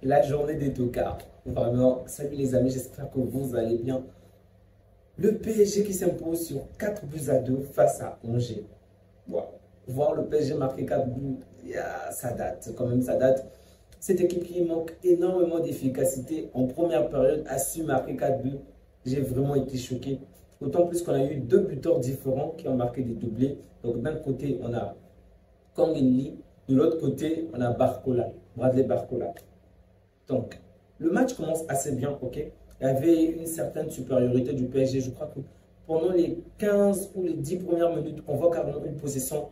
la journée des tocards. Vraiment, salut les amis, j'espère que vous allez bien. Le PSG qui s'impose sur 4 buts à 2 face à Angers. Wow. Voir le PSG marquer 4 buts, ça date, quand même ça date. Cette équipe qui manque énormément d'efficacité en première période a su marquer 4 buts. J'ai vraiment été choqué. D'autant plus qu'on a eu 2 buteurs différents qui ont marqué des doublés. Donc d'un côté, on a Kang In Lee. De l'autre côté, on a Barcola, Bradley Barcola. Donc, le match commence assez bien, ok? Il y avait une certaine supériorité du PSG. Je crois que pendant les 15 ou les 10 premières minutes, on voit carrément une possession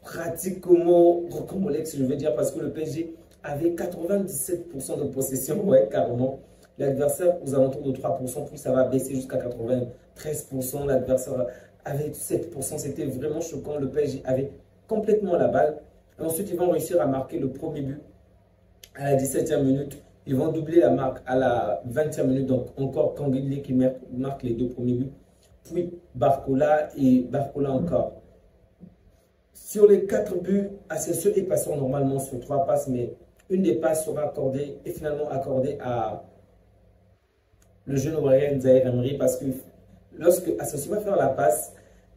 pratiquement rocambolesque, je veux dire, parce que le PSG avait 97% de possession, ouais, carrément. L'adversaire aux alentours de 3%, puis ça va baisser jusqu'à 93%. L'adversaire avait 7%. C'était vraiment choquant. Le PSG avait complètement la balle. Et ensuite, ils vont réussir à marquer le premier but à la 17e minute. Ils vont doubler la marque à la 20e minute. Donc, encore Kang In Lee qui marque les 2 premiers buts. Puis Barcola et Barcola encore. Sur les 4 buts, Asensio est passé normalement sur 3 passes, mais une des passes sera accordée et finalement accordée à le jeune Obrien Zaïre Emery parce que lorsque Asensio va faire la passe,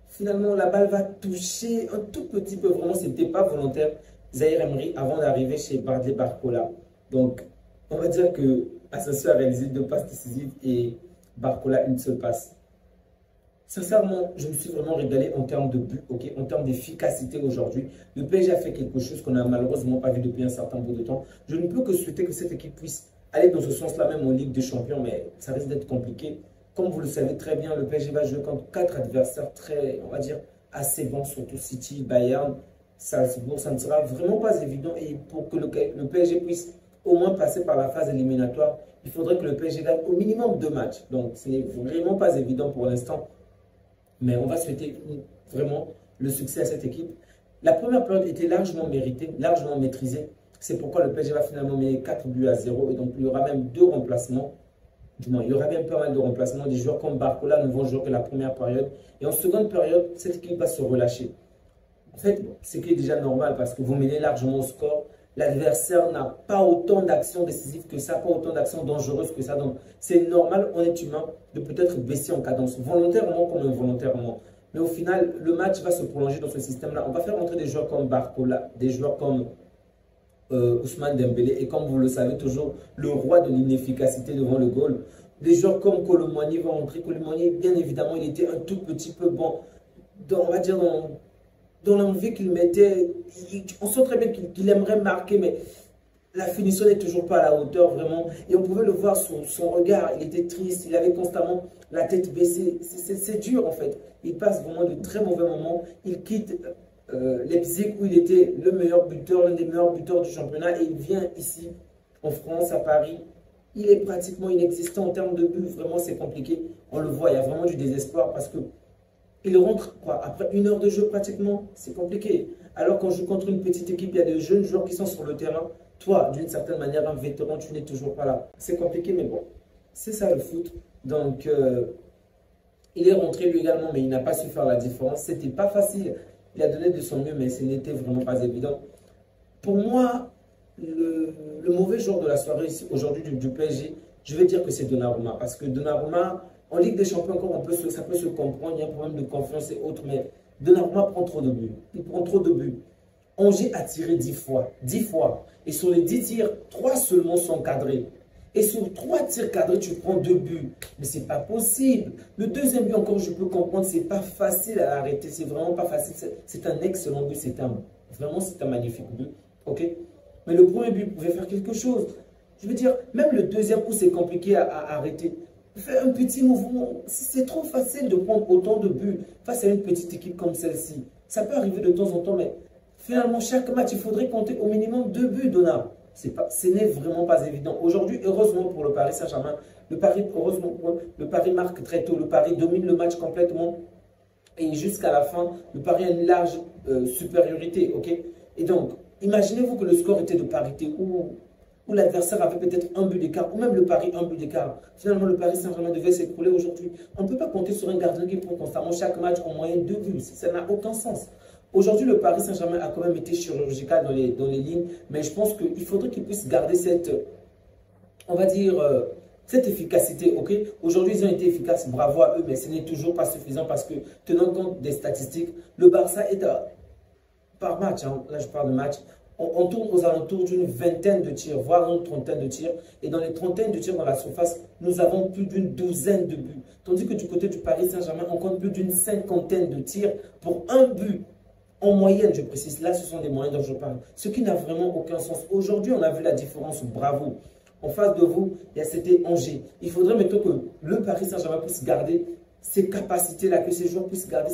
finalement la balle va toucher un tout petit peu, vraiment ce n'était pas volontaire, Zaïre Emery avant d'arriver chez Bradley Barcola. Donc on va dire que Asensio a réalisé 2 passes décisives et Barcola une seule passe. Sincèrement, je me suis vraiment régalé en termes de but, okay, en termes d'efficacité aujourd'hui. Le PSG a fait quelque chose qu'on n'a malheureusement pas vu depuis un certain bout de temps. Je ne peux que souhaiter que cette équipe puisse aller dans ce sens-là même en Ligue des Champions, mais ça risque d'être compliqué. Comme vous le savez très bien, le PSG va jouer contre 4 adversaires très, on va dire, assez bons, surtout City, Bayern, Salzbourg. Ça ne sera vraiment pas évident. Et pour que le PSG puisse au moins passer par la phase éliminatoire, il faudrait que le PSG gagne au minimum 2 matchs. Donc, ce n'est vraiment pas évident pour l'instant. Mais on va souhaiter vraiment le succès à cette équipe. La première période était largement méritée, largement maîtrisée. C'est pourquoi le PSG va finalement mener 4 buts à 0. Et donc, il y aura même 2 remplacements. Du moins, il y aura même pas mal de remplacements. Des joueurs comme Barcola ne vont jouer que la première période. Et en seconde période, cette équipe va se relâcher. En fait, ce qui est déjà normal parce que vous menez largement au score. L'adversaire n'a pas autant d'actions décisives que ça, pas autant d'actions dangereuses que ça. Donc, c'est normal, on est humain, de peut-être baisser en cadence, volontairement comme involontairement. Mais au final, le match va se prolonger dans ce système-là. On va faire entrer des joueurs comme Barcola, des joueurs comme Ousmane Dembélé. Et comme vous le savez, toujours le roi de l'inefficacité devant le goal. Des joueurs comme Kolo Muani vont entrer. Kolo Muani, bien évidemment, il était un tout petit peu bon, on va dire dans l'envie qu'il mettait, on sent très bien qu'il aimerait marquer, mais la finition n'est toujours pas à la hauteur, vraiment. Et on pouvait le voir, son regard, il était triste, il avait constamment la tête baissée. C'est dur, en fait. Il passe vraiment de très mauvais moments. Il quitte Leipzig, où il était le meilleur buteur, l'un des meilleurs buteurs du championnat, et il vient ici, en France, à Paris. Il est pratiquement inexistant en termes de but. Vraiment, c'est compliqué. On le voit, il y a vraiment du désespoir parce que il rentre quoi, après 1 heure de jeu pratiquement, c'est compliqué. Alors qu'on joue contre une petite équipe, il y a des jeunes joueurs qui sont sur le terrain. Toi, d'une certaine manière, un vétéran, tu n'es toujours pas là. C'est compliqué, mais bon, c'est ça le foot. Donc, il est rentré lui également, mais il n'a pas su faire la différence. C'était pas facile. Il a donné de son mieux, mais ce n'était vraiment pas évident. Pour moi, le mauvais joueur de la soirée aujourd'hui du PSG, je vais dire que c'est Donnarumma. Parce que Donnarumma, en Ligue des Champions, encore, ça peut se comprendre, il y a un problème de confiance et autres, mais Donnarumma prend trop de buts. Il prend trop de buts. Angers a tiré 10 fois. 10 fois. Et sur les 10 tirs, 3 seulement sont cadrés. Et sur 3 tirs cadrés, tu prends 2 buts. Mais c'est pas possible. Le deuxième but, encore, je peux comprendre, c'est pas facile à arrêter. C'est vraiment pas facile. C'est un excellent but. Vraiment, c'est un magnifique but. Ok? Mais le premier but pouvait faire quelque chose. Je veux dire, même le deuxième coup, c'est compliqué à arrêter. Fais un petit mouvement. C'est trop facile de prendre autant de buts face à une petite équipe comme celle-ci. Ça peut arriver de temps en temps, mais finalement, chaque match, il faudrait compter au minimum 2 buts, Donna. Ce n'est vraiment pas évident. Aujourd'hui, heureusement pour le Paris Saint-Germain, le Paris marque très tôt. Le Paris domine le match complètement. Et jusqu'à la fin, le Paris a une large supériorité. Okay. Et donc, imaginez-vous que le score était de parité où l'adversaire avait peut-être un but d'écart, ou même le Paris un but d'écart. Finalement, le Paris Saint-Germain devait s'écrouler aujourd'hui. On ne peut pas compter sur un gardien qui prend constamment chaque match en moyenne 2 buts. Ça n'a aucun sens. Aujourd'hui, le Paris Saint-Germain a quand même été chirurgical dans les lignes, mais je pense qu'il faudrait qu'il puisse garder cette on va dire, cette efficacité, ok? Aujourd'hui, ils ont été efficaces, bravo à eux, mais ce n'est toujours pas suffisant parce que, tenant compte des statistiques, le Barça est par match, hein, là je parle de match, on tourne aux alentours d'une vingtaine de tirs, voire une trentaine de tirs. Et dans les trentaines de tirs dans la surface, nous avons plus d'une douzaine de buts. Tandis que du côté du Paris Saint-Germain, on compte plus d'une cinquantaine de tirs pour un but. En moyenne, je précise, là ce sont des moyennes dont je parle. Ce qui n'a vraiment aucun sens. Aujourd'hui, on a vu la différence, bravo. En face de vous, c'était Angers. Il faudrait maintenant que le Paris Saint-Germain puisse garder ces capacités-là, que ces joueurs puissent garder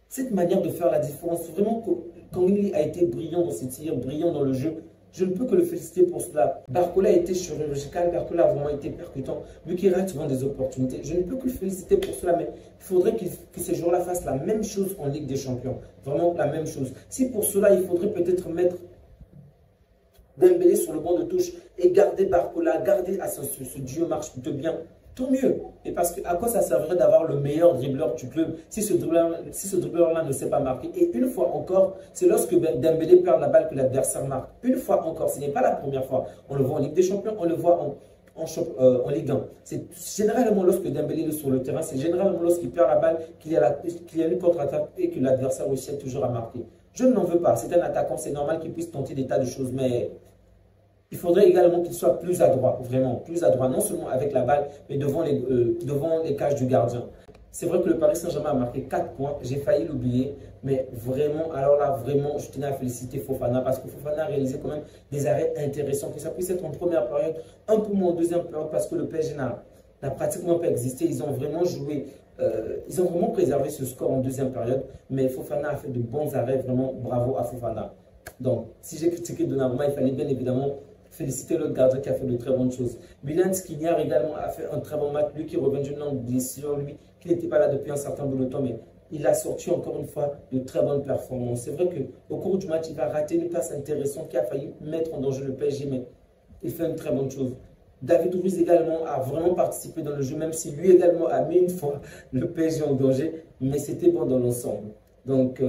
cette manière de faire la différence. Vraiment, Kangli a été brillant dans ses tirs, brillant dans le jeu. Je ne peux que le féliciter pour cela. Barcola a été chirurgical, Barcola a vraiment été percutant. Bukirat souvent des opportunités. Je ne peux que le féliciter pour cela, mais il faudrait que ces joueurs-là fassent la même chose en Ligue des Champions. Vraiment la même chose. Si pour cela, il faudrait peut-être mettre Dembélé sur le banc de touche et garder Barcola, garder ce duo marche plutôt bien, tant mieux. Et parce que à quoi ça servirait d'avoir le meilleur dribbleur du club si ce dribbleur-là ne sait pas marquer? Et une fois encore, c'est lorsque Dembélé perd la balle que l'adversaire marque. Une fois encore, ce n'est pas la première fois. On le voit en Ligue des Champions, on le voit en Ligue 1. C'est généralement lorsque Dembélé est sur le terrain, c'est généralement lorsqu'il perd la balle qu'il y a une contre-attaque et que l'adversaire réussit toujours à marquer. Je ne l'en veux pas. C'est un attaquant, c'est normal qu'il puisse tenter des tas de choses, mais il faudrait également qu'il soit plus adroit, vraiment plus adroit, non seulement avec la balle, mais devant les cages du gardien. C'est vrai que le Paris Saint-Germain a marqué 4 points, j'ai failli l'oublier, mais vraiment, alors là, vraiment, je tenais à féliciter Fofana, parce que Fofana a réalisé quand même des arrêts intéressants, que ça puisse être en première période, un peu moins en deuxième période, parce que le PSG n'a pratiquement pas existé, ils ont vraiment joué, ils ont vraiment préservé ce score en deuxième période, mais Fofana a fait de bons arrêts, vraiment bravo à Fofana. Donc, si j'ai critiqué Donnarumma, il fallait bien évidemment féliciter l'autre gardien qui a fait de très bonnes choses. Milan Skriniar également a fait un très bon match, lui qui revient d'une longue blessure, lui qui n'était pas là depuis un certain bout de temps, mais il a sorti encore une fois de très bonnes performances. C'est vrai qu'au cours du match, il va rater une passe intéressante qui a failli mettre en danger le PSG, mais il fait une très bonne chose. David Ruiz également a vraiment participé dans le jeu, même si lui également a mis une fois le PSG en danger, mais c'était bon dans l'ensemble. Donc,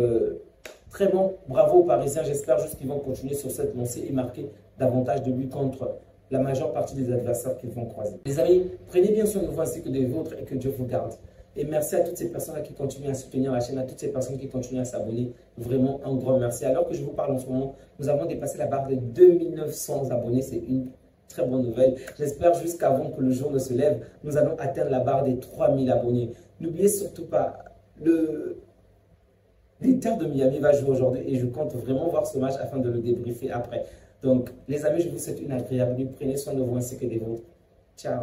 très bon, bravo aux Parisiens, j'espère juste qu'ils vont continuer sur cette lancée et marquer davantage de buts contre la majeure partie des adversaires qu'ils vont croiser. Les amis, prenez bien soin de vous ainsi que des vôtres et que Dieu vous garde. Et merci à toutes ces personnes qui continuent à soutenir la chaîne, à toutes ces personnes qui continuent à s'abonner. Vraiment un grand merci. Alors que je vous parle en ce moment, nous avons dépassé la barre des 2900 abonnés. C'est une très bonne nouvelle. J'espère jusqu'avant que le jour ne se lève, nous allons atteindre la barre des 3000 abonnés. N'oubliez surtout pas, l'Inter de Miami va jouer aujourd'hui et je compte vraiment voir ce match afin de le débriefer après. Donc, les amis, je vous souhaite une agréable nuit. Prenez soin de vous ainsi que des vôtres. Ciao.